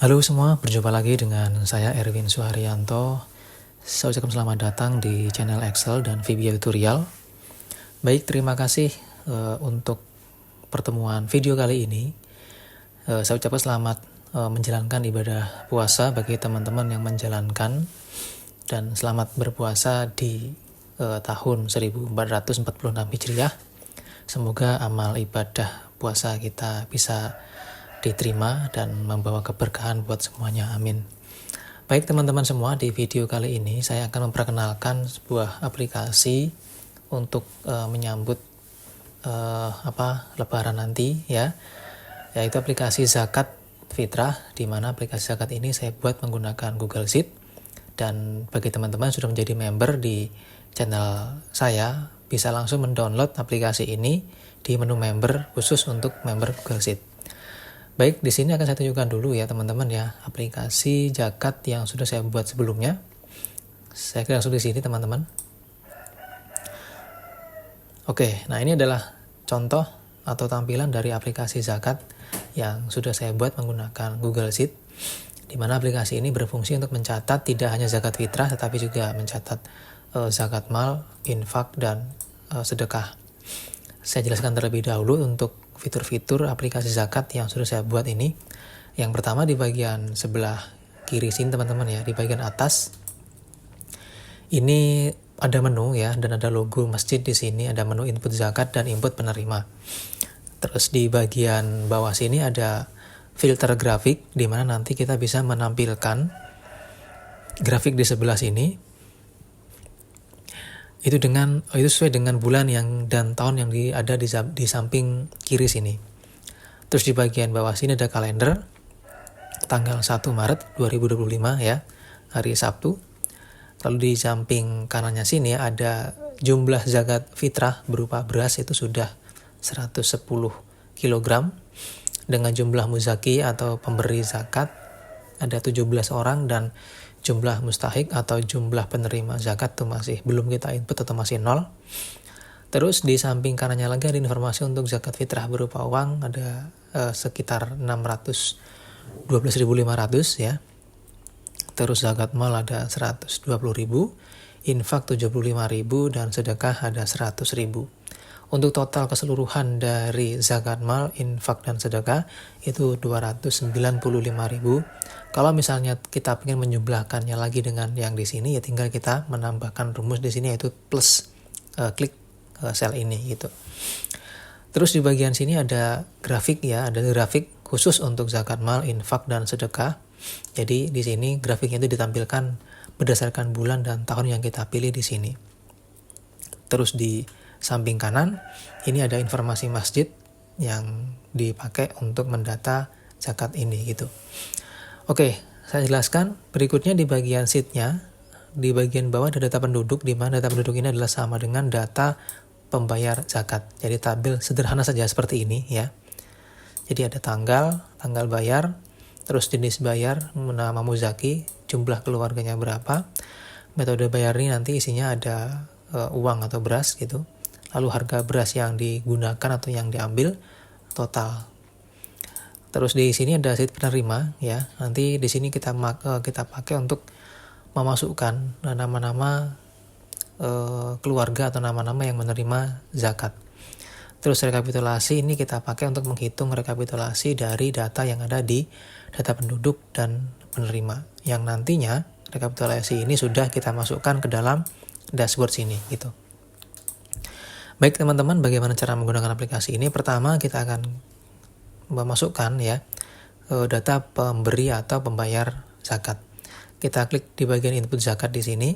Halo semua, berjumpa lagi dengan saya Erwin Suharyanto. Saya ucapkan selamat datang di channel Excel dan VBA Tutorial. Baik, terima kasih untuk pertemuan video kali ini. Saya ucapkan selamat menjalankan ibadah puasa bagi teman-teman yang menjalankan, dan selamat berpuasa di tahun 1446 Hijriah. Semoga amal ibadah puasa kita bisa diterima dan membawa keberkahan buat semuanya, amin. Baik teman-teman semua, di video kali ini saya akan memperkenalkan sebuah aplikasi untuk menyambut Lebaran nanti ya, yaitu aplikasi zakat fitrah, di mana aplikasi zakat ini saya buat menggunakan Google Sheet. Dan bagi teman-teman yang sudah menjadi member di channel saya, bisa langsung mendownload aplikasi ini di menu member khusus untuk member Google Sheet. Baik, di sini akan saya tunjukkan dulu ya teman-teman ya, aplikasi zakat yang sudah saya buat sebelumnya. Saya klik langsung di sini teman-teman. Oke, nah ini adalah contoh atau tampilan dari aplikasi zakat yang sudah saya buat menggunakan Google Sheet, di mana aplikasi ini berfungsi untuk mencatat tidak hanya zakat fitrah, tetapi juga mencatat zakat mal, infak, dan sedekah. Saya jelaskan terlebih dahulu untuk fitur-fitur aplikasi zakat yang sudah saya buat ini. Yang pertama di bagian sebelah kiri sini teman-teman ya, di bagian atas ini ada menu ya, dan ada logo masjid di sini, ada menu input zakat dan input penerima. Terus di bagian bawah sini ada filter grafik, di mana nanti kita bisa menampilkan grafik di sebelah sini itu sesuai dengan bulan yang dan tahun yang ada di samping kiri sini. Terus di bagian bawah sini ada kalender tanggal 1 Maret 2025 ya, hari Sabtu. Lalu di samping kanannya sini ada jumlah zakat fitrah berupa beras, itu sudah 110 kg, dengan jumlah muzaki atau pemberi zakat ada 17 orang, dan jumlah mustahik atau jumlah penerima zakat itu masih belum kita input atau masih 0. Terus di samping kanannya lagi ada informasi untuk zakat fitrah berupa uang, ada sekitar 612.500 ya. Terus zakat mal ada 120.000, infak 75.000, dan sedekah ada 100.000. Untuk total keseluruhan dari zakat mal, infak, dan sedekah itu 295.000. Kalau misalnya kita ingin menjumlahkannya lagi dengan yang di sini, ya tinggal kita menambahkan rumus di sini, yaitu plus, klik sel ini gitu. Terus di bagian sini ada grafik ya, ada grafik khusus untuk zakat mal, infak, dan sedekah. Jadi di sini grafiknya itu ditampilkan berdasarkan bulan dan tahun yang kita pilih di sini. Terus di samping kanan ini ada informasi masjid yang dipakai untuk mendata zakat ini gitu. Oke, saya jelaskan berikutnya di bagian sheet-nya. Di bagian bawah ada data penduduk, di mana data penduduk ini adalah sama dengan data pembayar zakat. Jadi tabel sederhana saja seperti ini ya. Jadi ada tanggal bayar, terus jenis bayar, nama muzaki, jumlah keluarganya berapa, metode bayar ini nanti isinya ada uang atau beras gitu. Lalu harga beras yang digunakan atau yang diambil, total. Terus di sini ada sheet penerima ya. Nanti di sini kita pakai untuk memasukkan nama-nama keluarga atau nama-nama yang menerima zakat. Terus rekapitulasi ini kita pakai untuk menghitung rekapitulasi dari data yang ada di data penduduk dan penerima, yang nantinya rekapitulasi ini sudah kita masukkan ke dalam dashboard sini gitu. Baik teman-teman, bagaimana cara menggunakan aplikasi ini? Pertama kita akan memasukkan ya data pemberi atau pembayar zakat. Kita klik di bagian input zakat di sini,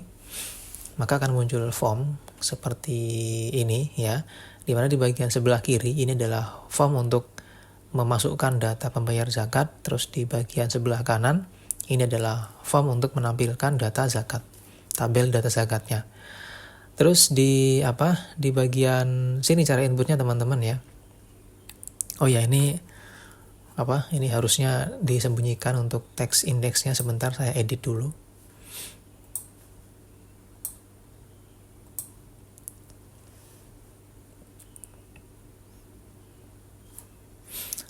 maka akan muncul form seperti ini ya, di mana di bagian sebelah kiri ini adalah form untuk memasukkan data pembayar zakat. Terus di bagian sebelah kanan ini adalah form untuk menampilkan data zakat, tabel data zakatnya. Terus di bagian sini cara inputnya teman-teman ya. Oh ya, ini harusnya disembunyikan untuk teks indeksnya, sebentar saya edit dulu.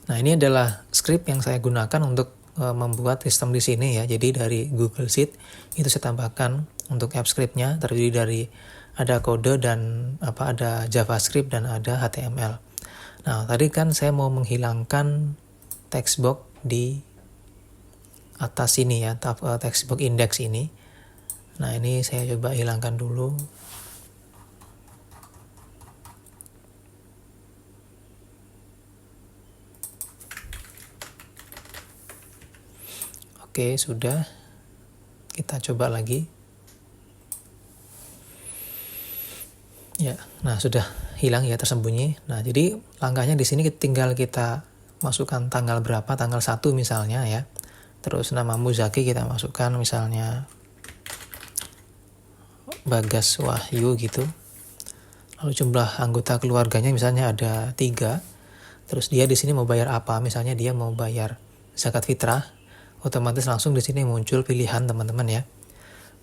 Nah, ini adalah script yang saya gunakan untuk membuat sistem di sini ya. Jadi dari Google Sheet itu saya tambahkan untuk app script-nya terdiri dari ada kode dan ada JavaScript dan ada HTML. Nah, tadi kan saya mau menghilangkan text box di atas sini ya, text box index ini. Nah, ini saya coba hilangkan dulu. Oke, sudah. Kita coba lagi. Ya, nah sudah hilang ya, tersembunyi. Nah, jadi langkahnya di sini tinggal kita masukkan tanggal berapa, tanggal 1 misalnya ya. Terus nama Muzaki kita masukkan misalnya Bagas Wahyu gitu. Lalu jumlah anggota keluarganya misalnya ada 3. Terus dia di sini mau bayar apa? Misalnya dia mau bayar zakat fitrah. Otomatis langsung di sini muncul pilihan teman-teman ya.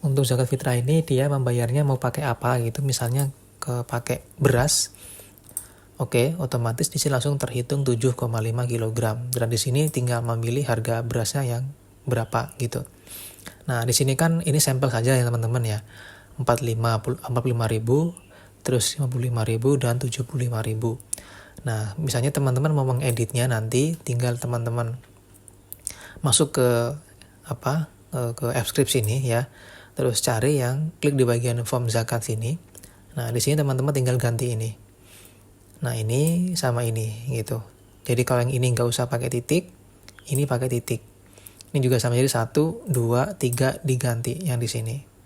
Untuk zakat fitrah ini dia membayarnya mau pakai apa gitu. Misalnya pakai beras. Oke, otomatis di sini langsung terhitung 7,5 kg. Dan di sini tinggal memilih harga berasnya yang berapa gitu. Nah, di sini kan ini sampel saja ya teman-teman ya. 45.000, terus 55.000 dan 75.000. Nah, misalnya teman-teman mau mengeditnya nanti tinggal teman-teman masuk ke ke app script sini ya. Terus cari yang klik di bagian form zakat sini. Nah, di sini teman-teman tinggal ganti ini. Nah, ini sama ini gitu. Jadi kalau yang ini nggak usah pakai titik, ini pakai titik. Ini juga sama, jadi 1, 2, 3 diganti yang di sini.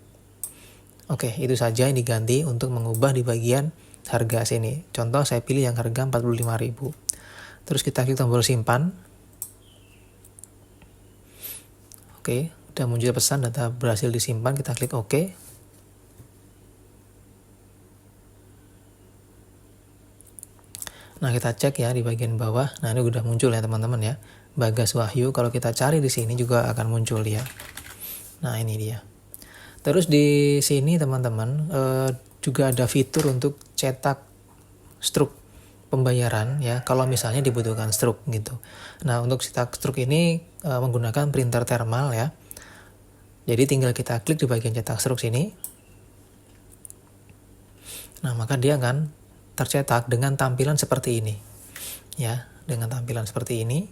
Oke, itu saja yang diganti untuk mengubah di bagian harga sini. Contoh saya pilih yang harga 45.000. Terus kita klik tombol simpan. Oke, udah muncul pesan data berhasil disimpan, kita klik OK. Nah, kita cek ya di bagian bawah. Nah, ini udah muncul ya teman-teman ya. Bagas Wahyu, kalau kita cari di sini juga akan muncul dia. Nah, ini dia. Terus di sini teman-teman juga ada fitur untuk cetak struk pembayaran ya, kalau misalnya dibutuhkan struk gitu. Nah, untuk cetak struk ini menggunakan printer thermal ya. Jadi tinggal kita klik di bagian cetak struk sini. Nah, maka dia akan tercetak dengan tampilan seperti ini. Ya, dengan tampilan seperti ini.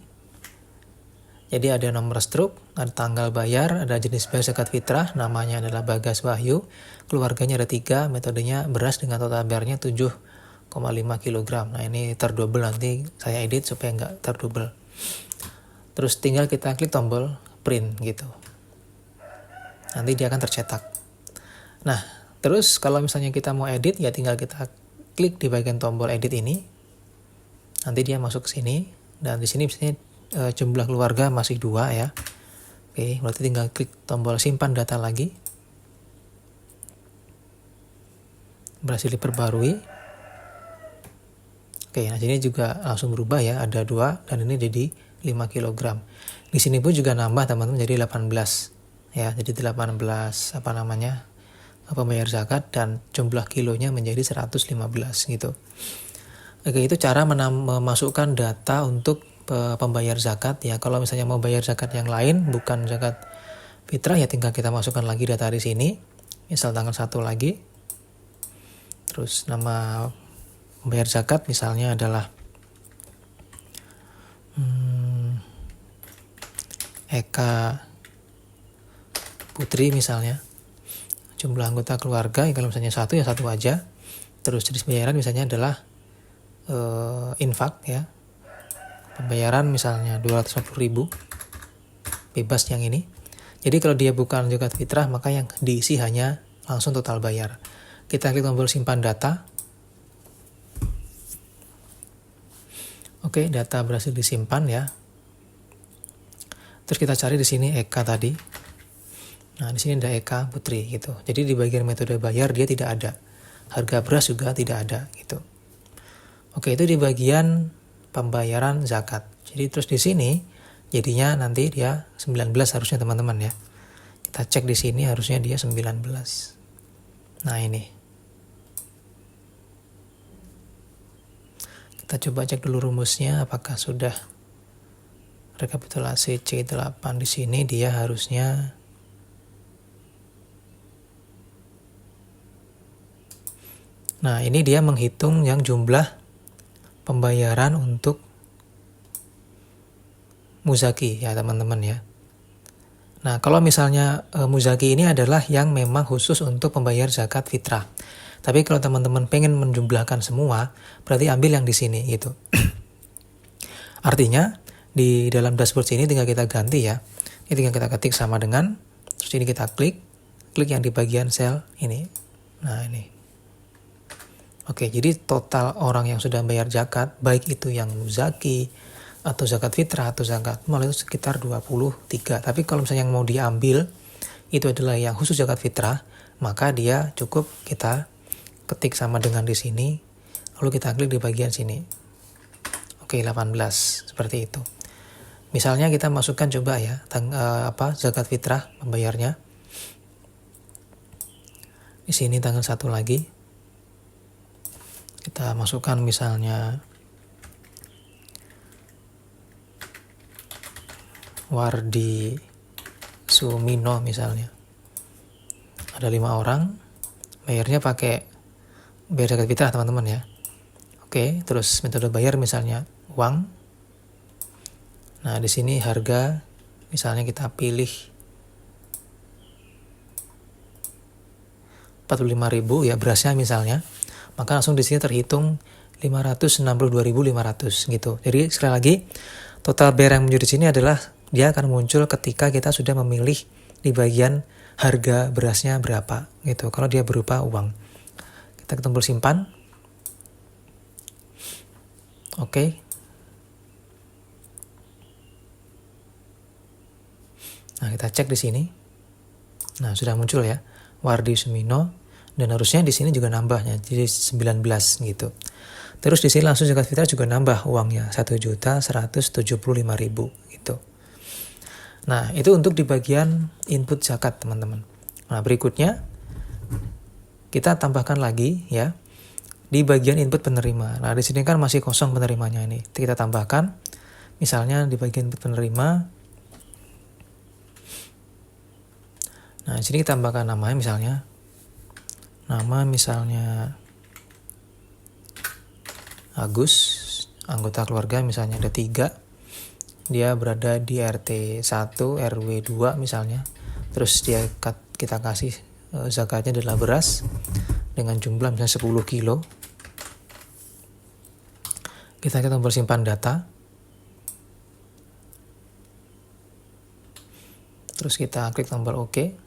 Jadi ada nomor struk, ada tanggal bayar, ada jenis bayar zakat fitrah, namanya adalah Bagas Wahyu, keluarganya ada 3, metodenya beras dengan total bayarnya 7,5 kg. Nah, ini terdouble, nanti saya edit supaya nggak terdouble. Terus tinggal kita klik tombol print gitu. Nanti dia akan tercetak. Nah, terus kalau misalnya kita mau edit ya tinggal kita klik di bagian tombol edit ini. Nanti dia masuk ke sini, dan di sini misalnya jumlah keluarga masih 2 ya. Oke, berarti tinggal klik tombol simpan data lagi. Berhasil diperbarui. Oke, nah sini juga langsung berubah ya, ada 2 dan ini jadi 5 kg. Di sini pun juga nambah teman-teman jadi 18 ya, jadi 18 pembayar zakat dan jumlah kilonya menjadi 115 gitu. Oke, itu cara memasukkan data untuk pembayar zakat ya. Kalau misalnya mau bayar zakat yang lain bukan zakat fitrah ya tinggal kita masukkan lagi data di sini. Misal tanggal 1 lagi. Terus nama pembayar zakat misalnya adalah Eka Putri misalnya. Jumlah anggota keluarga ya kalau misalnya 1 ya 1 aja. Terus jenis pembayaran misalnya adalah infak ya. Pembayaran misalnya 250.000 bebas yang ini. Jadi kalau dia bukan zakat fitrah maka yang diisi hanya langsung total bayar. Kita klik tombol simpan data. Oke, data berhasil disimpan ya. Terus kita cari di sini Eka tadi. Nah, di sini ada Eka Putri gitu. Jadi di bagian metode bayar dia tidak ada. Harga beras juga tidak ada gitu. Oke, itu di bagian pembayaran zakat. Jadi terus di sini jadinya nanti dia 19 harusnya teman-teman ya. Kita cek di sini harusnya dia 19. Nah, ini. Kita coba cek dulu rumusnya apakah sudah rekapitulasi C8 di sini dia harusnya nah ini dia menghitung yang jumlah pembayaran untuk muzaki ya teman-teman ya. Nah kalau misalnya muzaki ini adalah yang memang khusus untuk pembayar zakat fitrah. Tapi kalau teman-teman pengen menjumlahkan semua, berarti ambil yang di sini gitu. Artinya di dalam dashboard sini tinggal kita ganti ya. Ini tinggal kita ketik sama dengan, terus ini kita klik yang di bagian sel ini. Nah ini. Oke, jadi total orang yang sudah bayar zakat, baik itu yang muzaki, atau zakat fitrah, atau zakat mal itu sekitar 23. Tapi kalau misalnya yang mau diambil, itu adalah yang khusus zakat fitrah, maka dia cukup kita ketik sama dengan di sini, lalu kita klik di bagian sini. Oke, 18 seperti itu. Misalnya kita masukkan coba ya zakat fitrah membayarnya. Di sini tanggal 1 lagi. Kita masukkan misalnya Wardi Sumino misalnya. Ada 5 orang, bayarnya pakai bayar zakat fitrah teman-teman ya. Oke, terus metode bayar misalnya uang. Nah, di sini harga misalnya kita pilih 45.000 ya berasnya misalnya. Maka langsung di sini terhitung 562.500 gitu. Jadi sekali lagi total bayar yang muncul di sini adalah dia akan muncul ketika kita sudah memilih di bagian harga berasnya berapa gitu. Kalau dia berupa uang. Kita ke tombol simpan. Oke. Nah, kita cek di sini. Nah, sudah muncul ya. Wardi Sumino dan harusnya di sini juga nambahnya jadi 19 gitu. Terus di sini langsung zakat fitrah juga nambah uangnya 1.175.000 gitu. Nah, itu untuk di bagian input zakat, teman-teman. Nah, berikutnya kita tambahkan lagi ya di bagian input penerima. Nah, di sini kan masih kosong penerimanya ini. Kita tambahkan misalnya di bagian input penerima. Nah, di sini kita tambahkan namanya misalnya. Nama misalnya Agus, anggota keluarga misalnya ada 3. Dia berada di RT 1, RW 2 misalnya. Terus kita kasih zakatnya adalah beras dengan jumlah misalnya 10 kilo. Kita ke tombol simpan data. Terus kita klik tombol OK.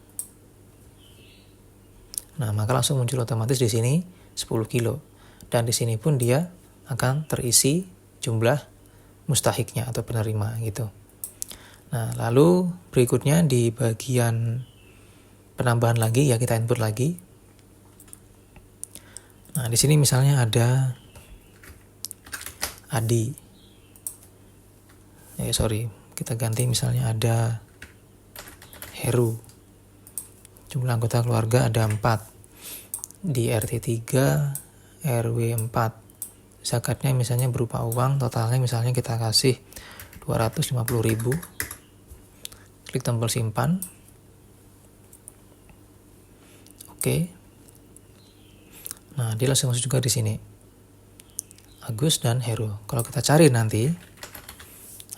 Nah, maka langsung muncul otomatis di sini 10 kilo. Dan di sini pun dia akan terisi jumlah mustahiknya atau penerima gitu. Nah, lalu berikutnya di bagian penambahan lagi ya kita input lagi. Nah, di sini misalnya ada Adi. Kita ganti misalnya ada Heru. Jumlah anggota keluarga ada 4. Di RT 3, RW 4. Zakatnya misalnya berupa uang, totalnya misalnya kita kasih 250.000. Klik tombol simpan. Oke. Nah, dia langsung masuk juga di sini. Agus dan Heru. Kalau kita cari nanti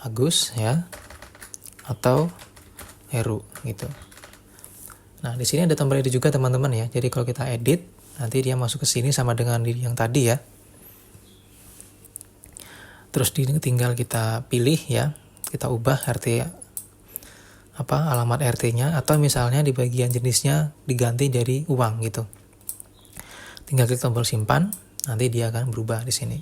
Agus ya atau Heru gitu. Nah, di sini ada tombol edit juga teman-teman ya. Jadi kalau kita edit, nanti dia masuk ke sini sama dengan yang tadi ya. Terus tinggal kita pilih ya. Kita ubah alamat RT-nya atau misalnya di bagian jenisnya diganti dari uang gitu. Tinggal klik tombol simpan, nanti dia akan berubah di sini.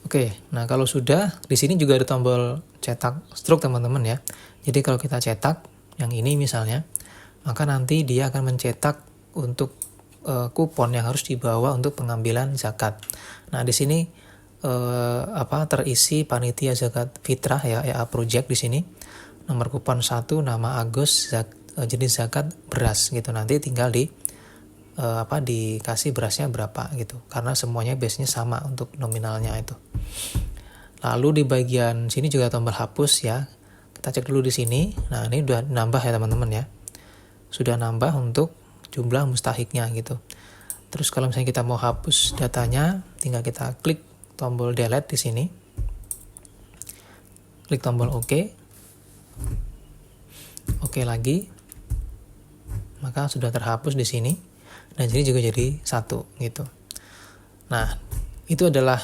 Oke, nah kalau sudah, di sini juga ada tombol cetak struk teman-teman ya. Jadi kalau kita cetak yang ini misalnya, maka nanti dia akan mencetak untuk kupon yang harus dibawa untuk pengambilan zakat. Nah di sini terisi panitia zakat fitrah ya project di sini. Nomor kupon 1 nama Agus jenis zakat beras gitu. Nanti tinggal dikasih berasnya berapa gitu, karena semuanya base-nya sama untuk nominalnya itu. Lalu di bagian sini juga tombol hapus ya. Kita cek dulu di sini. Nah, ini udah nambah ya teman-teman ya. Sudah nambah untuk jumlah mustahiknya gitu. Terus kalau misalnya kita mau hapus datanya, tinggal kita klik tombol delete di sini. Klik tombol OK. Oke lagi. Maka sudah terhapus di sini. Dan sini juga jadi 1 gitu. Nah, itu adalah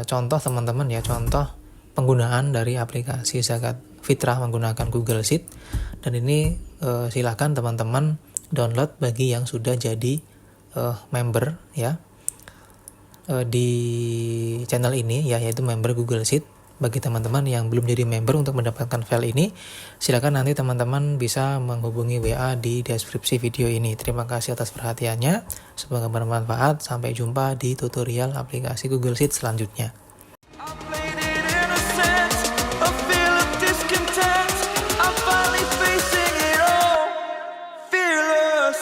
contoh teman-teman ya, contoh penggunaan dari aplikasi Zakat Fitrah menggunakan Google Sheet. Dan ini silakan teman-teman download bagi yang sudah jadi member ya di channel ini ya, yaitu member Google Sheet. Bagi teman-teman yang belum jadi member, untuk mendapatkan file ini, silakan nanti teman-teman bisa menghubungi WA di deskripsi video ini. Terima kasih atas perhatiannya. Semoga bermanfaat. Sampai jumpa di tutorial aplikasi Google Sheet selanjutnya. Fearless.